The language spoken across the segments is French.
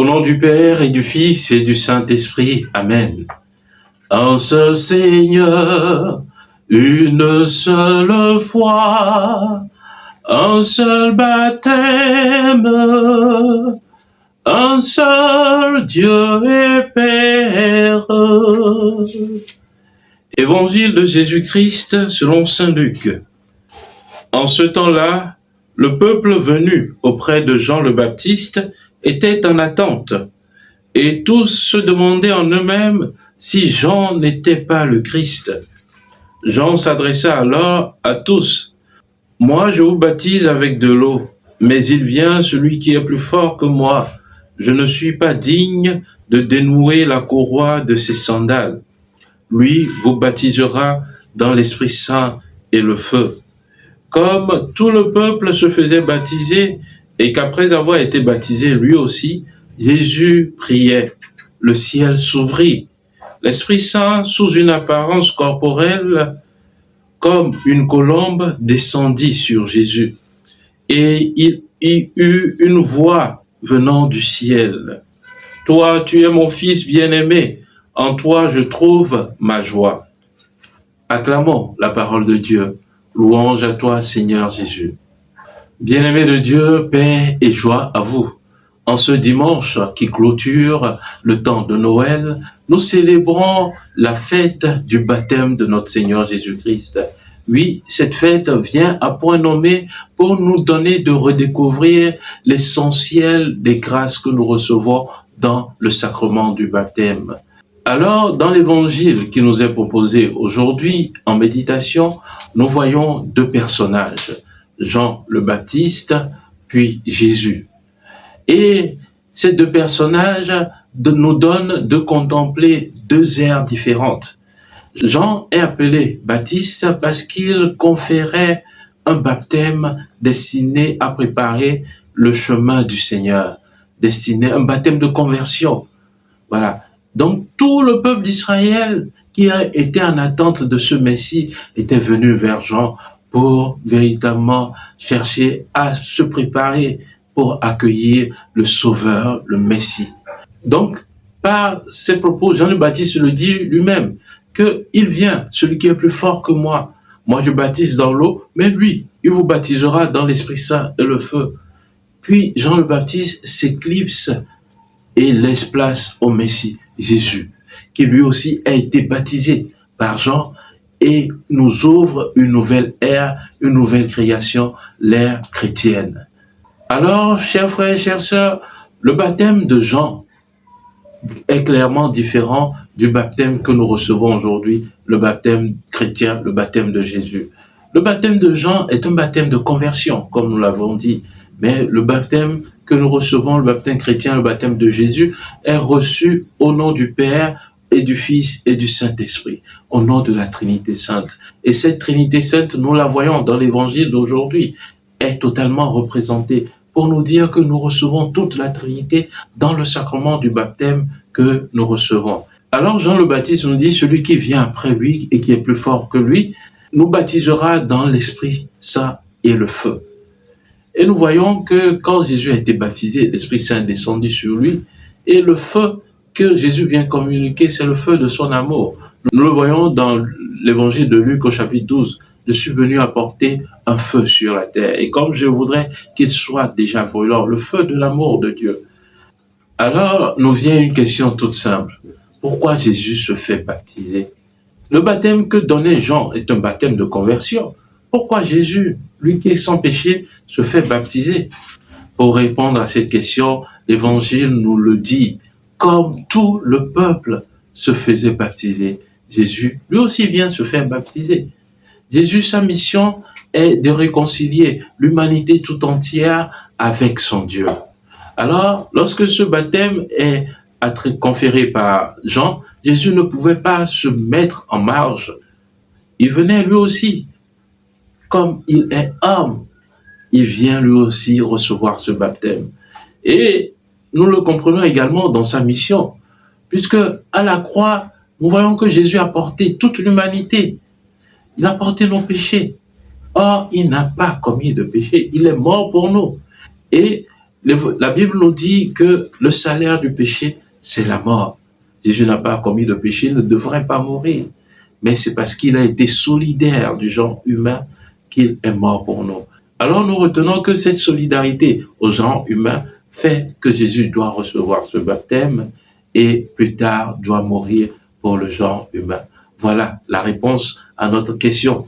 Au nom du Père et du Fils et du Saint-Esprit. Amen. Un seul Seigneur, une seule foi, un seul baptême, un seul Dieu et Père. Évangile de Jésus-Christ selon saint Luc. En ce temps-là, le peuple venu auprès de Jean le Baptiste était en attente, et tous se demandaient en eux-mêmes si Jean n'était pas le Christ. Jean s'adressa alors à tous. « Moi, je vous baptise avec de l'eau, mais il vient celui qui est plus fort que moi. Je ne suis pas digne de dénouer la courroie de ses sandales. Lui vous baptisera dans l'Esprit Saint et le feu. » Comme tout le peuple se faisait baptiser et qu'après avoir été baptisé lui aussi, Jésus priait. Le ciel s'ouvrit. L'Esprit Saint, sous une apparence corporelle, comme une colombe, descendit sur Jésus. Et il y eut une voix venant du ciel. « Toi, tu es mon Fils bien-aimé, en toi je trouve ma joie. » Acclamons la parole de Dieu. Louange à toi, Seigneur Jésus. Bien-aimés de Dieu, paix et joie à vous. En ce dimanche qui clôture le temps de Noël, nous célébrons la fête du baptême de notre Seigneur Jésus-Christ. Oui, cette fête vient à point nommé pour nous donner de redécouvrir l'essentiel des grâces que nous recevons dans le sacrement du baptême. Alors, dans l'évangile qui nous est proposé aujourd'hui en méditation, nous voyons deux personnages, Jean le Baptiste, puis Jésus. Et ces deux personnages nous donnent de contempler deux ères différentes. Jean est appelé Baptiste parce qu'il conférait un baptême destiné à préparer le chemin du Seigneur, destiné à un baptême de conversion. Voilà. Donc tout le peuple d'Israël qui a été en attente de ce Messie était venu vers Jean pour véritablement chercher à se préparer pour accueillir le Sauveur, le Messie. Donc, par ces propos, Jean le Baptiste le dit lui-même, qu'il vient, celui qui est plus fort que moi. Moi, je baptise dans l'eau, mais lui, il vous baptisera dans l'Esprit Saint et le feu. Puis, Jean le Baptiste s'éclipse et laisse place au Messie, Jésus, qui lui aussi a été baptisé par Jean et nous ouvre une nouvelle ère, une nouvelle création, l'ère chrétienne. Alors, chers frères et chères sœurs, le baptême de Jean est clairement différent du baptême que nous recevons aujourd'hui, le baptême chrétien, le baptême de Jésus. Le baptême de Jean est un baptême de conversion, comme nous l'avons dit, mais le baptême que nous recevons, le baptême chrétien, le baptême de Jésus, est reçu au nom du Père et du Fils et du Saint-Esprit, au nom de la Trinité Sainte. Et cette Trinité Sainte, nous la voyons dans l'évangile d'aujourd'hui, est totalement représentée pour nous dire que nous recevons toute la Trinité dans le sacrement du baptême que nous recevons. Alors Jean le Baptiste nous dit, celui qui vient après lui et qui est plus fort que lui, nous baptisera dans l'Esprit Saint et le feu. Et nous voyons que quand Jésus a été baptisé, l'Esprit Saint est descendu sur lui, et le feu que Jésus vient communiquer, c'est le feu de son amour. Nous le voyons dans l'évangile de Luc au chapitre 12. Je suis venu apporter un feu sur la terre, et comme je voudrais qu'il soit déjà brûlant, le feu de l'amour de Dieu. Alors, nous vient une question toute simple. Pourquoi Jésus se fait baptiser? Le baptême que donnait Jean est un baptême de conversion. Pourquoi Jésus, lui qui est sans péché, se fait baptiser? Pour répondre à cette question, l'Évangile nous le dit. Comme tout le peuple se faisait baptiser, Jésus, lui aussi vient se faire baptiser. Jésus, sa mission est de réconcilier l'humanité tout entière avec son Dieu. Alors, lorsque ce baptême est conféré par Jean, Jésus ne pouvait pas se mettre en marge. Il venait lui aussi. Comme il est homme, il vient lui aussi recevoir ce baptême. Et nous le comprenons également dans sa mission, puisque à la croix, nous voyons que Jésus a porté toute l'humanité. Il a porté nos péchés. Or, il n'a pas commis de péché. Il est mort pour nous. Et La Bible nous dit que le salaire du péché, c'est la mort. Jésus n'a pas commis de péché, il ne devrait pas mourir. Mais c'est parce qu'il a été solidaire du genre humain qu'il est mort pour nous. Alors nous retenons que cette solidarité au genre humain fait que Jésus doit recevoir ce baptême et plus tard doit mourir pour le genre humain. Voilà la réponse à notre question.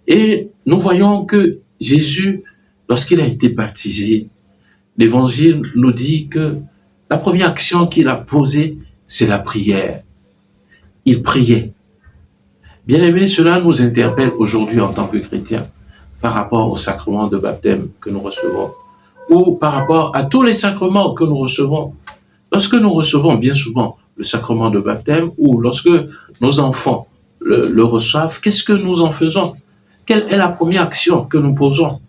Et nous voyons que Jésus, lorsqu'il a été baptisé, l'Évangile nous dit que la première action qu'il a posée, c'est la prière. Il priait. Bien aimé, cela nous interpelle aujourd'hui en tant que chrétiens par rapport au sacrement de baptême que nous recevons ou par rapport à tous les sacrements que nous recevons. Lorsque nous recevons bien souvent le sacrement de baptême ou lorsque nos enfants le reçoivent, qu'est-ce que nous en faisons? Quelle est la première action que nous posons?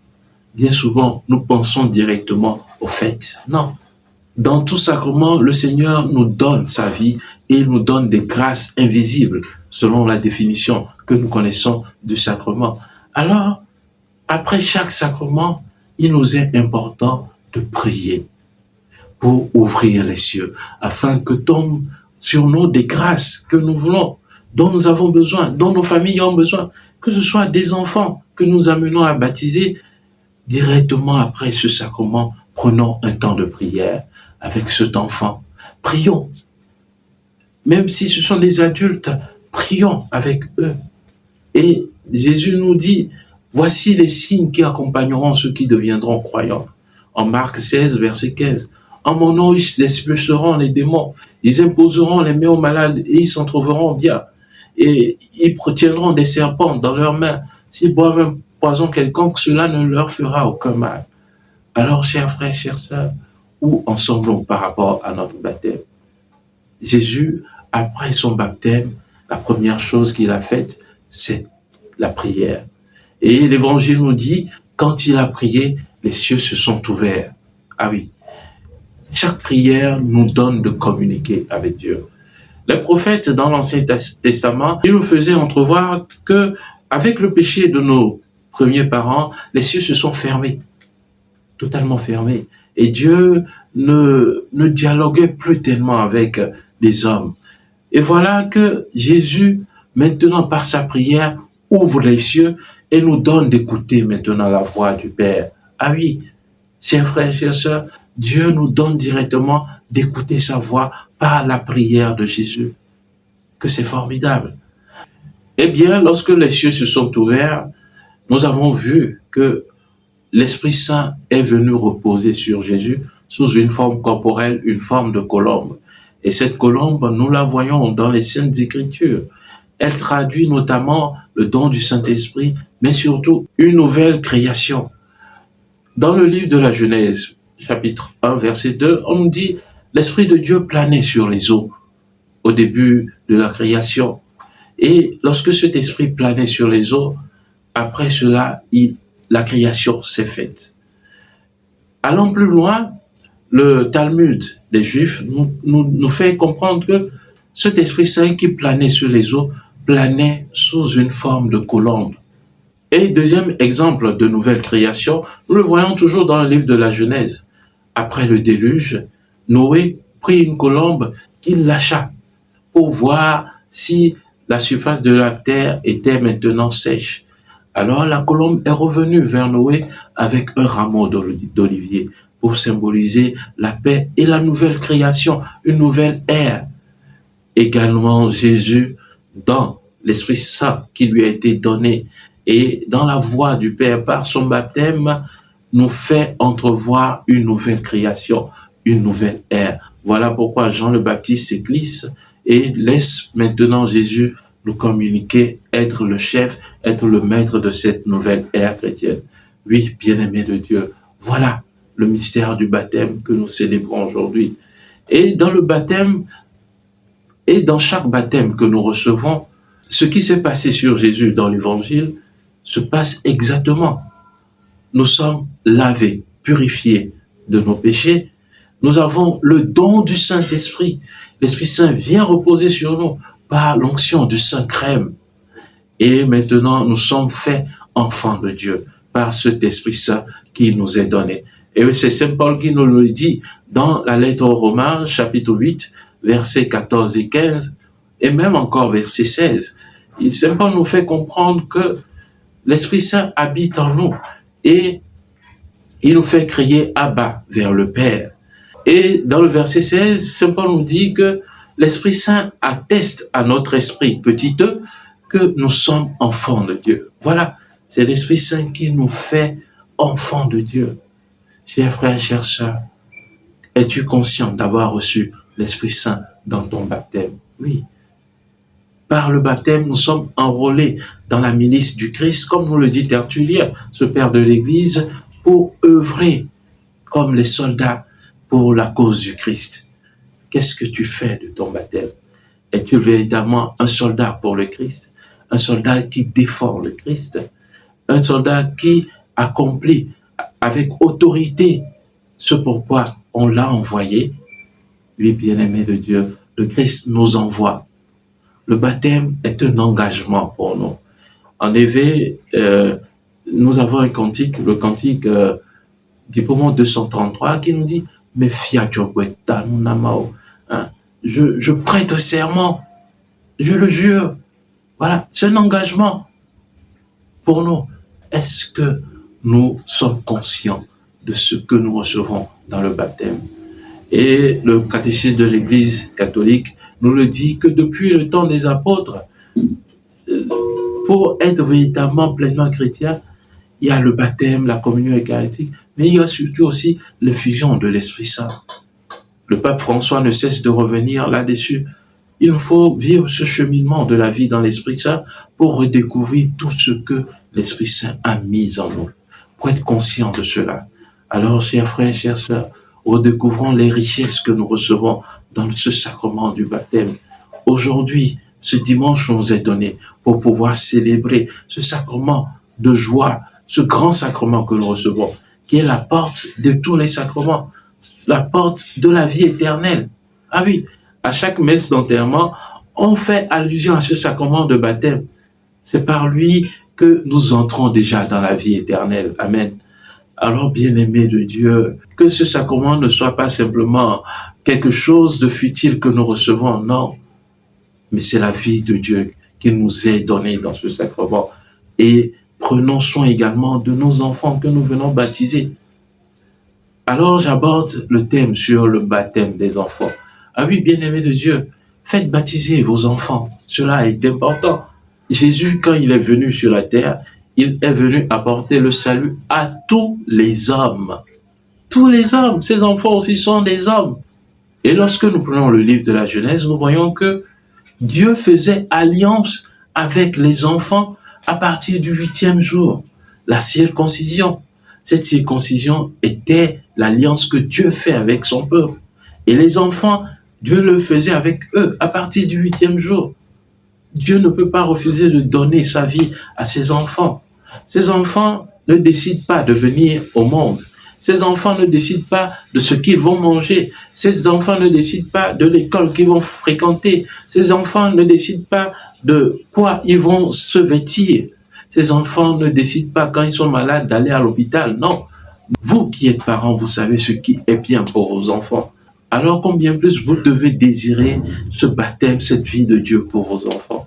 Bien souvent, nous pensons directement au fait. Non. Dans tout sacrement, le Seigneur nous donne sa vie et il nous donne des grâces invisibles selon la définition que nous connaissons du sacrement. Alors, après chaque sacrement, il nous est important de prier pour ouvrir les cieux afin que tombent sur nous des grâces que nous voulons, dont nous avons besoin, dont nos familles ont besoin, que ce soit des enfants que nous amenons à baptiser. Directement après ce sacrement, prenons un temps de prière avec cet enfant. Prions. Même si ce sont des adultes, prions avec eux. Et Jésus nous dit, voici les signes qui accompagneront ceux qui deviendront croyants. En Marc 16, verset 15. En mon nom, ils expulseront les démons. Ils imposeront les mains aux malades et ils s'en trouveront bien. Et ils tiendront des serpents dans leurs mains. S'ils boivent un poison quelconque, cela ne leur fera aucun mal. Alors, chers frères, chères sœurs, où en sommes-nous par rapport à notre baptême? Jésus, après son baptême, la première chose qu'il a faite, c'est la prière. Et l'Évangile nous dit, quand il a prié, les cieux se sont ouverts. Ah oui, chaque prière nous donne de communiquer avec Dieu. Les prophètes dans l'Ancien Testament, ils nous faisaient entrevoir que, avec le péché de nos premiers parents, les cieux se sont fermés, totalement fermés. Et Dieu ne dialoguait plus tellement avec les hommes. Et voilà que Jésus, maintenant par sa prière, ouvre les cieux et nous donne d'écouter maintenant la voix du Père. Ah oui, chers frères, chères sœurs, Dieu nous donne directement d'écouter sa voix par la prière de Jésus. Que c'est formidable. Eh bien, lorsque les cieux se sont ouverts, nous avons vu que l'Esprit Saint est venu reposer sur Jésus sous une forme corporelle, une forme de colombe. Et cette colombe, nous la voyons dans les Saintes Écritures. Elle traduit notamment le don du Saint-Esprit, mais surtout une nouvelle création. Dans le livre de la Genèse, chapitre 1, verset 2, on nous dit « L'Esprit de Dieu planait sur les eaux au début de la création. Et lorsque cet esprit planait sur les eaux, après cela, la création s'est faite. » Allons plus loin, le Talmud des Juifs nous fait comprendre que cet Esprit Saint qui planait sur les eaux planait sous une forme de colombe. Et deuxième exemple de nouvelle création, nous le voyons toujours dans le livre de la Genèse. Après le déluge, Noé prit une colombe qu'il lâcha pour voir si la surface de la terre était maintenant sèche. Alors la colombe est revenue vers Noé avec un rameau d'olivier pour symboliser la paix et la nouvelle création, une nouvelle ère. Également Jésus, dans l'Esprit Saint qui lui a été donné et dans la voix du Père par son baptême, nous fait entrevoir une nouvelle création, une nouvelle ère. Voilà pourquoi Jean le Baptiste s'éclisse et laisse maintenant Jésus nous communiquer, être le chef, être le maître de cette nouvelle ère chrétienne. Oui, bien-aimés de Dieu, voilà le mystère du baptême que nous célébrons aujourd'hui. Et dans le baptême, et dans chaque baptême que nous recevons, ce qui s'est passé sur Jésus dans l'Évangile se passe exactement. Nous sommes lavés, purifiés de nos péchés. Nous avons le don du Saint-Esprit. L'Esprit Saint vient reposer sur nous par l'onction du Saint-Crème. Et maintenant, nous sommes faits enfants de Dieu par cet Esprit Saint qui nous est donné. Et c'est Saint Paul qui nous le dit dans la lettre aux Romains, chapitre 8, versets 14 et 15, et même encore verset 16. Saint Paul nous fait comprendre que l'Esprit Saint habite en nous et il nous fait crier Abba vers le Père. Et dans le verset 16, Saint Paul nous dit que l'Esprit Saint atteste à notre esprit petit e que nous sommes enfants de Dieu. Voilà, c'est l'Esprit Saint qui nous fait enfants de Dieu. Chers frères, chères sœurs, es-tu conscient d'avoir reçu l'Esprit Saint dans ton baptême? Oui. Par le baptême, nous sommes enrôlés dans la milice du Christ, comme nous le dit Tertullien, ce père de l'Église, pour œuvrer comme les soldats pour la cause du Christ. Qu'est-ce que tu fais de ton baptême? Es-tu véritablement un soldat pour le Christ? Un soldat qui défend le Christ? Un soldat qui accomplit avec autorité ce pourquoi on l'a envoyé? Oui, bien-aimé de Dieu, le Christ nous envoie. Le baptême est un engagement pour nous. En effet, nous avons un cantique, le cantique du Poumon 233, qui nous dit « Mais fia jogweta nunamao ». Je prête serment, je le jure. Voilà, c'est un engagement pour nous. Est-ce que nous sommes conscients de ce que nous recevons dans le baptême? Et le catéchisme de l'Église catholique nous le dit que depuis le temps des apôtres, pour être véritablement pleinement chrétien, il y a le baptême, la communion eucharistique, mais il y a surtout aussi l'effusion de l'Esprit Saint. Le pape François ne cesse de revenir là-dessus. Il faut vivre ce cheminement de la vie dans l'Esprit Saint pour redécouvrir tout ce que l'Esprit Saint a mis en nous, pour être conscient de cela. Alors, chers frères, chères sœurs, redécouvrons les richesses que nous recevons dans ce sacrement du baptême. Aujourd'hui, ce dimanche nous est donné pour pouvoir célébrer ce sacrement de joie, ce grand sacrement que nous recevons, qui est la porte de tous les sacrements, la porte de la vie éternelle. Ah oui, à chaque messe d'enterrement, on fait allusion à ce sacrement de baptême. C'est par lui que nous entrons déjà dans la vie éternelle. Amen. Alors, bien-aimés de Dieu, que ce sacrement ne soit pas simplement quelque chose de futile que nous recevons, non. Mais c'est la vie de Dieu qui nous est donnée dans ce sacrement. Et prenons soin également de nos enfants que nous venons baptiser. Alors, j'aborde le thème sur le baptême des enfants. Ah oui, bien-aimés de Dieu, faites baptiser vos enfants. Cela est important. Jésus, quand il est venu sur la terre, il est venu apporter le salut à tous les hommes. Tous les hommes, ces enfants aussi sont des hommes. Et lorsque nous prenons le livre de la Genèse, nous voyons que Dieu faisait alliance avec les enfants à partir du 8e jour. La circoncision. Cette circoncision était l'alliance que Dieu fait avec son peuple. Et les enfants, Dieu le faisait avec eux à partir du 8e jour. Dieu ne peut pas refuser de donner sa vie à ses enfants. Ces enfants ne décident pas de venir au monde. Ces enfants ne décident pas de ce qu'ils vont manger. Ces enfants ne décident pas de l'école qu'ils vont fréquenter. Ces enfants ne décident pas de quoi ils vont se vêtir. Ces enfants ne décident pas quand ils sont malades d'aller à l'hôpital. Non. Vous qui êtes parents, vous savez ce qui est bien pour vos enfants. Alors combien plus vous devez désirer ce baptême, cette vie de Dieu pour vos enfants.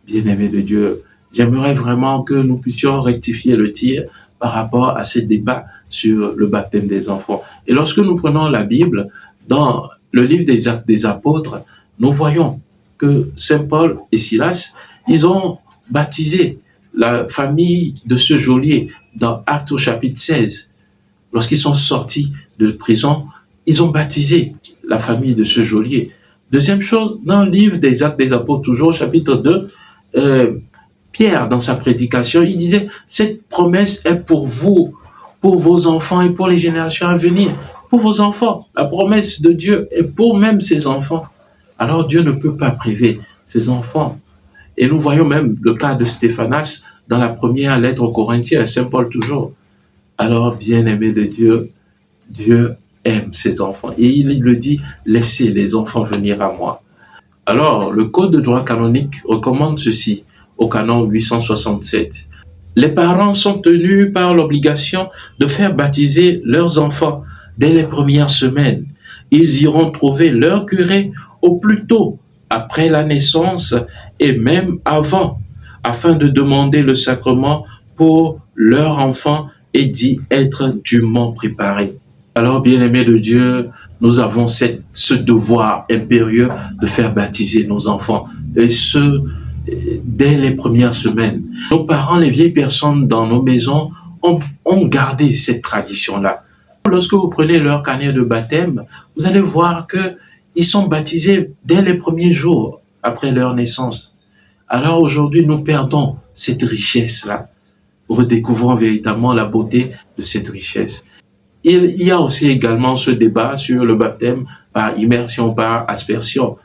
Bien-aimés de Dieu, j'aimerais vraiment que nous puissions rectifier le tir par rapport à ces débats sur le baptême des enfants. Et lorsque nous prenons la Bible, dans le livre des Actes des Apôtres, nous voyons que Saint Paul et Silas, ils ont baptisé la famille de ce geôlier dans Actes au chapitre 16. Lorsqu'ils sont sortis de prison, ils ont baptisé la famille de ce geôlier. Deuxième chose, dans le livre des Actes des Apôtres, toujours chapitre 2, Pierre, dans sa prédication, il disait « Cette promesse est pour vous, pour vos enfants et pour les générations à venir. » Pour vos enfants, la promesse de Dieu est pour même ses enfants. Alors Dieu ne peut pas priver ses enfants. Et nous voyons même le cas de Stéphanas dans la première lettre aux Corinthiens, Saint Paul toujours. Alors, bien-aimé de Dieu, Dieu aime ses enfants. Et il le dit, laissez les enfants venir à moi. Alors, le Code de droit canonique recommande ceci au canon 867. Les parents sont tenus par l'obligation de faire baptiser leurs enfants dès les premières semaines. Ils iront trouver leur curé au plus tôt après la naissance et même avant, afin de demander le sacrement pour leur enfant et d'y être dûment préparés. Alors, bien-aimés de Dieu, nous avons ce devoir impérieux de faire baptiser nos enfants, et ce, dès les premières semaines. Nos parents, les vieilles personnes dans nos maisons, ont gardé cette tradition-là. Lorsque vous prenez leur carnet de baptême, vous allez voir qu'ils sont baptisés dès les premiers jours après leur naissance. Alors aujourd'hui, nous perdons cette richesse-là. Redécouvrons véritablement la beauté de cette richesse. Il y a aussi également ce débat sur le baptême par immersion, par aspersion.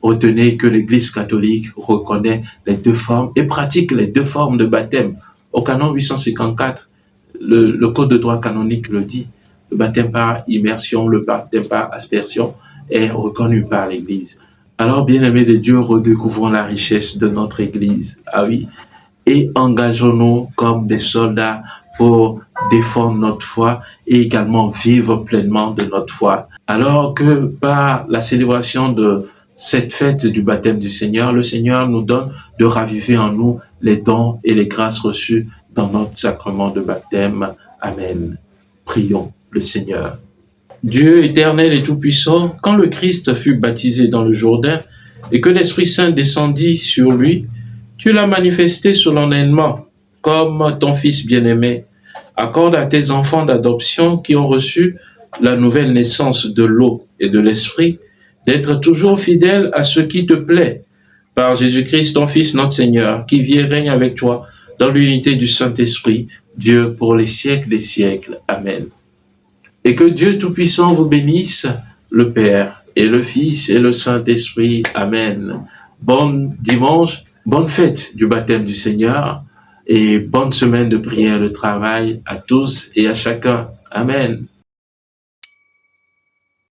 Retenez que l'Église catholique reconnaît les deux formes et pratique les deux formes de baptême. Au canon 854, le Code de droit canonique le dit. Le baptême par immersion, le baptême par aspersion est reconnu par l'Église. Alors, bien-aimés de Dieu, redécouvrons la richesse de notre Église. Ah oui. Et engageons-nous comme des soldats pour défendre notre foi et également vivre pleinement de notre foi. Alors que par la célébration de cette fête du baptême du Seigneur, le Seigneur nous donne de raviver en nous les dons et les grâces reçues dans notre sacrement de baptême. Amen. Prions le Seigneur. Dieu éternel et tout-puissant, quand le Christ fut baptisé dans le Jourdain et que l'Esprit Saint descendit sur lui, tu l'as manifesté solennellement comme ton Fils bien-aimé. Accorde à tes enfants d'adoption qui ont reçu la nouvelle naissance de l'eau et de l'Esprit d'être toujours fidèles à ce qui te plaît. Par Jésus-Christ, ton Fils, notre Seigneur, qui vit et règne avec toi dans l'unité du Saint-Esprit, Dieu pour les siècles des siècles. Amen. Et que Dieu Tout-Puissant vous bénisse, le Père et le Fils et le Saint-Esprit. Amen. Bon dimanche, bonne fête du baptême du Seigneur et bonne semaine de prière et de travail à tous et à chacun. Amen.